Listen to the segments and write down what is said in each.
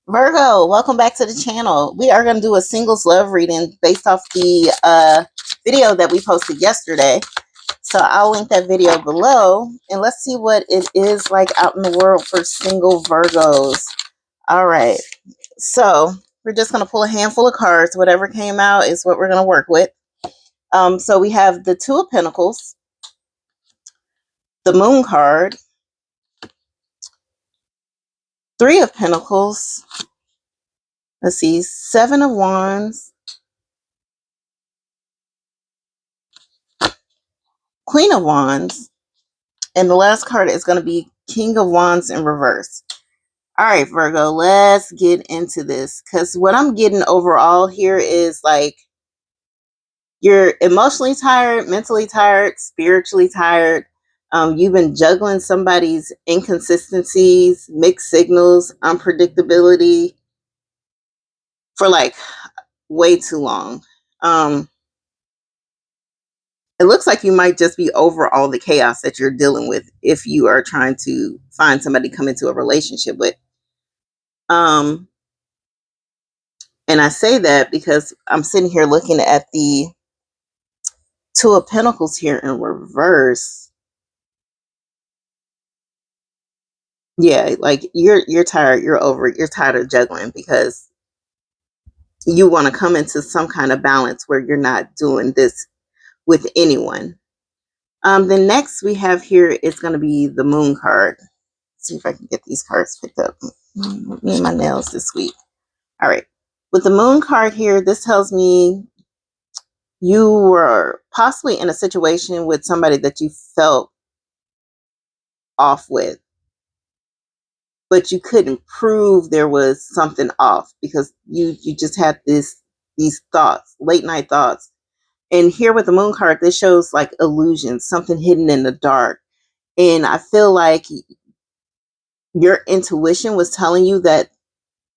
Virgo, welcome back to the channel. We are going to do a singles love reading based off the video that we posted yesterday. So I'll link that video below and let's see what it is like out in the world for single Virgos. All right. So we're just going to pull a handful of cards. Whatever came out is what we're going to work with. So we have the Two of Pentacles, the Moon card, Three of Pentacles. Let's see, Seven of Wands, Queen of Wands, and the last card is going to be King of Wands in reverse. All right, Virgo, let's get into this. Because what I'm getting overall here is like you're emotionally tired, mentally tired, spiritually tired. You've been juggling somebody's inconsistencies, mixed signals, unpredictability for like way too long. It looks like you might just be over all the chaos that you're dealing with if you are trying to find somebody to come into a relationship with. And I say that because I'm sitting here looking at the Two of Pentacles here in reverse. Yeah, like you're tired, you're over it, you're tired of juggling because you want to come into some kind of balance where you're not doing this with anyone. The next we have here is going to be the Moon card. Let's see if I can get these cards picked up. Me and my nails this week. All right. With the Moon card here, this tells me you were possibly in a situation with somebody that you felt off with, but you couldn't prove there was something off because you just had these thoughts, late night thoughts. And here with the Moon card, this shows like illusions, something hidden in the dark. And I feel like your intuition was telling you that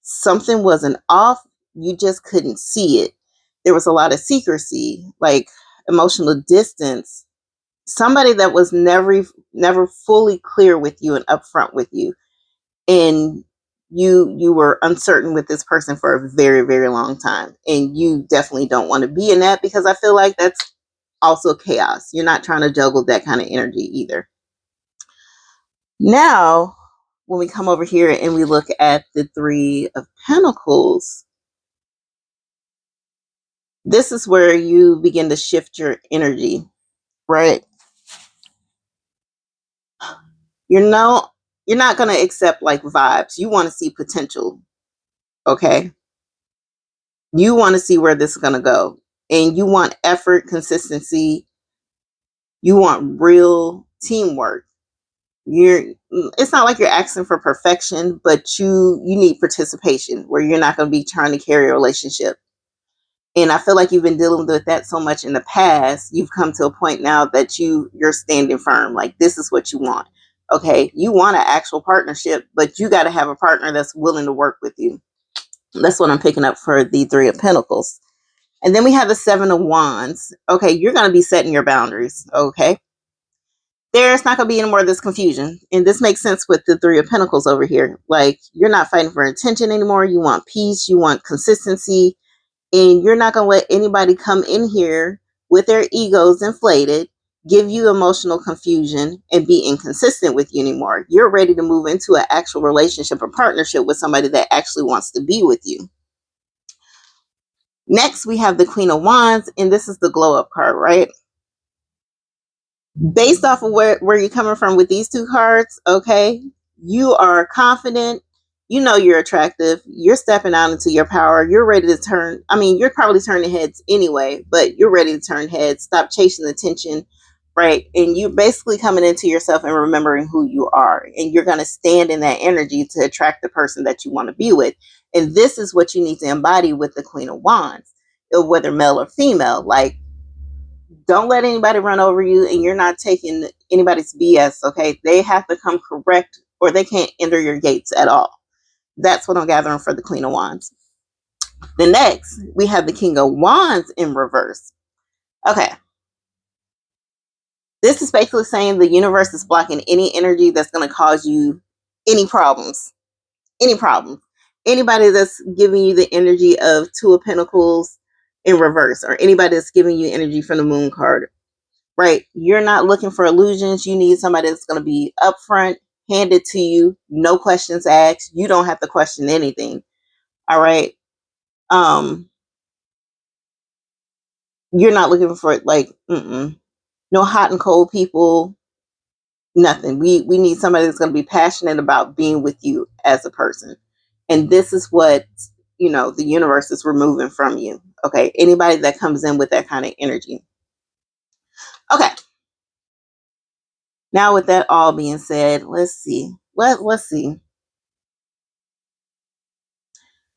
something wasn't off. You just couldn't see it. There was a lot of secrecy, like emotional distance. Somebody that was never fully clear with you and upfront with you, and you were uncertain with this person for a very, very long time, and you definitely don't want to be in that because I feel like that's also chaos. You're not trying to juggle that kind of energy either. Now, when we come over here and we look at the Three of Pentacles, this is where you begin to shift your energy, right? You're not going to accept like vibes. You want to see potential, okay? You want to see where this is going to go. And you want effort, consistency. You want real teamwork. It's not like you're asking for perfection, but you need participation where you're not going to be trying to carry a relationship. And I feel like you've been dealing with that so much in the past, you've come to a point now that you're standing firm. Like, this is what you want. Okay, you want an actual partnership, but you got to have a partner that's willing to work with you. That's what I'm picking up for the Three of Pentacles. And then we have the Seven of Wands. Okay, you're going to be setting your boundaries. Okay, there's not going to be any more of this confusion. And this makes sense with the Three of Pentacles over here. Like, you're not fighting for attention anymore. You want peace. You want consistency. And you're not going to let anybody come in here with their egos inflated, give you emotional confusion, and be inconsistent with you anymore. You're ready to move into an actual relationship or partnership with somebody that actually wants to be with you. Next, we have the Queen of Wands, and this is the glow up card, right? Based off of where you're coming from with these two cards, okay, you are confident, you know you're attractive, you're stepping out into your power, you're ready to turn, you're probably turning heads anyway, but you're ready to turn heads, stop chasing attention, right? And you're basically coming into yourself and remembering who you are, and you're going to stand in that energy to attract the person that you want to be with. And this is what you need to embody with the Queen of Wands, whether male or female. Like, don't let anybody run over you, and you're not taking anybody's BS, okay? They have to come correct or they can't enter your gates at all. That's what I'm gathering for the Queen of Wands. The next, we have the King of Wands in reverse. Okay. This is basically saying the universe is blocking any energy that's going to cause you any problems. Any problems. anybody that's giving you the energy of Two of Pentacles in reverse, or anybody that's giving you energy from the Moon card, right? You're not looking for illusions. You need somebody that's going to be upfront, hand it to you, no questions asked. You don't have to question anything. All right. You're not looking for like no hot and cold people. Nothing. We need somebody that's going to be passionate about being with you as a person. And this is what, the universe is removing from you. Okay. Anybody that comes in with that kind of energy. Okay. Now with that all being said, let's see. Let's see.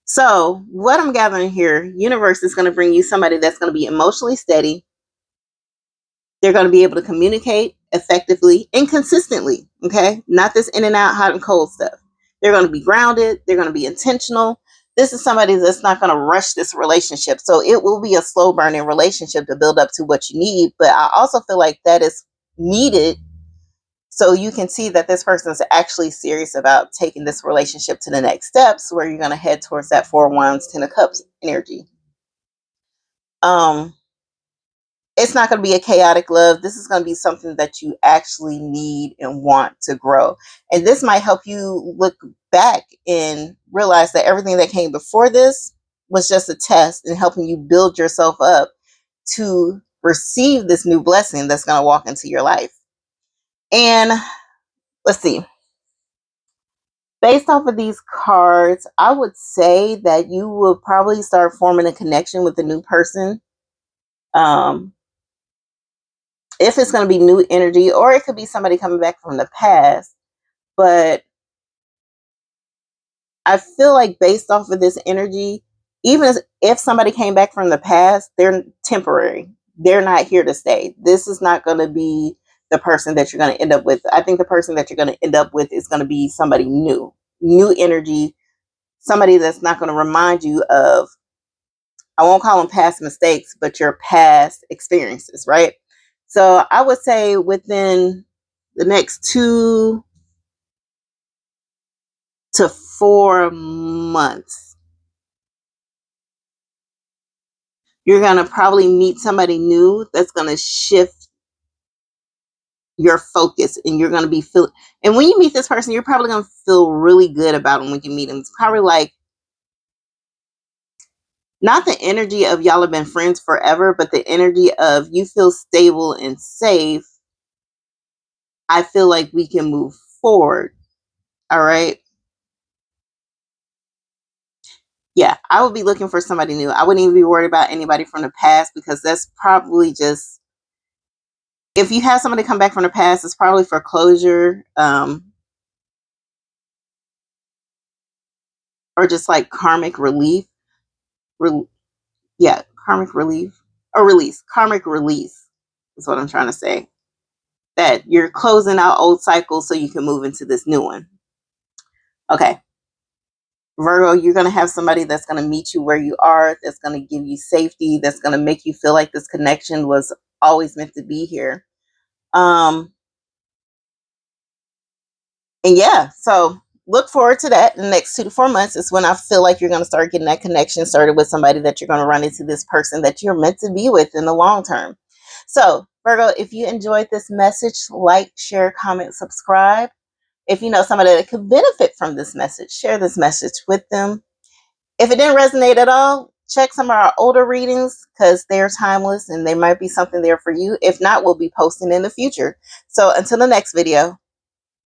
So what I'm gathering here, universe is going to bring you somebody that's going to be emotionally steady. They're going to be able to communicate effectively and consistently. Okay. Not this in and out, hot and cold stuff. They're going to be grounded. They're going to be intentional. This is somebody that's not going to rush this relationship. So it will be a slow burning relationship to build up to what you need. But I also feel like that is needed so you can see that this person is actually serious about taking this relationship to the next steps where you're going to head towards that Four of Wands, Ten of Cups energy. It's not going to be a chaotic love. This is going to be something that you actually need and want to grow. And this might help you look back and realize that everything that came before this was just a test and helping you build yourself up to receive this new blessing that's going to walk into your life. And let's see. Based off of these cards, I would say that you will probably start forming a connection with the new person. If it's going to be new energy, or it could be somebody coming back from the past. But I feel like based off of this energy, even if somebody came back from the past, they're temporary. They're not here to stay. This is not going to be the person that you're going to end up with. I think the person that you're going to end up with is going to be somebody new energy, somebody that's not going to remind you of, I won't call them past mistakes, but your past experiences, right? So I would say within the next 2 to 4 months, you're going to probably meet somebody new that's going to shift your focus, and you're going to be feeling, and when you meet this person, you're probably going to feel really good about them when you meet them. It's probably like, not the energy of y'all have been friends forever, but the energy of you feel stable and safe. I feel like we can move forward. All right. Yeah, I would be looking for somebody new. I wouldn't even be worried about anybody from the past, because that's probably just, if you have somebody come back from the past, it's probably for closure, or just like karmic relief. Yeah, karmic relief or release. Karmic release is what I'm trying to say. That you're closing out old cycles so you can move into this new one. Okay. Virgo, you're going to have somebody that's going to meet you where you are, that's going to give you safety, that's going to make you feel like this connection was always meant to be here. And yeah, so look forward to that. In the next 2 to 4 months is when I feel like you're going to start getting that connection started with somebody that you're going to run into, this person that you're meant to be with in the long term. So Virgo, if you enjoyed this message, like, share, comment, subscribe. If you know somebody that could benefit from this message, share this message with them. If it didn't resonate at all, check some of our older readings, because they're timeless and there might be something there for you. If not, we'll be posting in the future. So until the next video.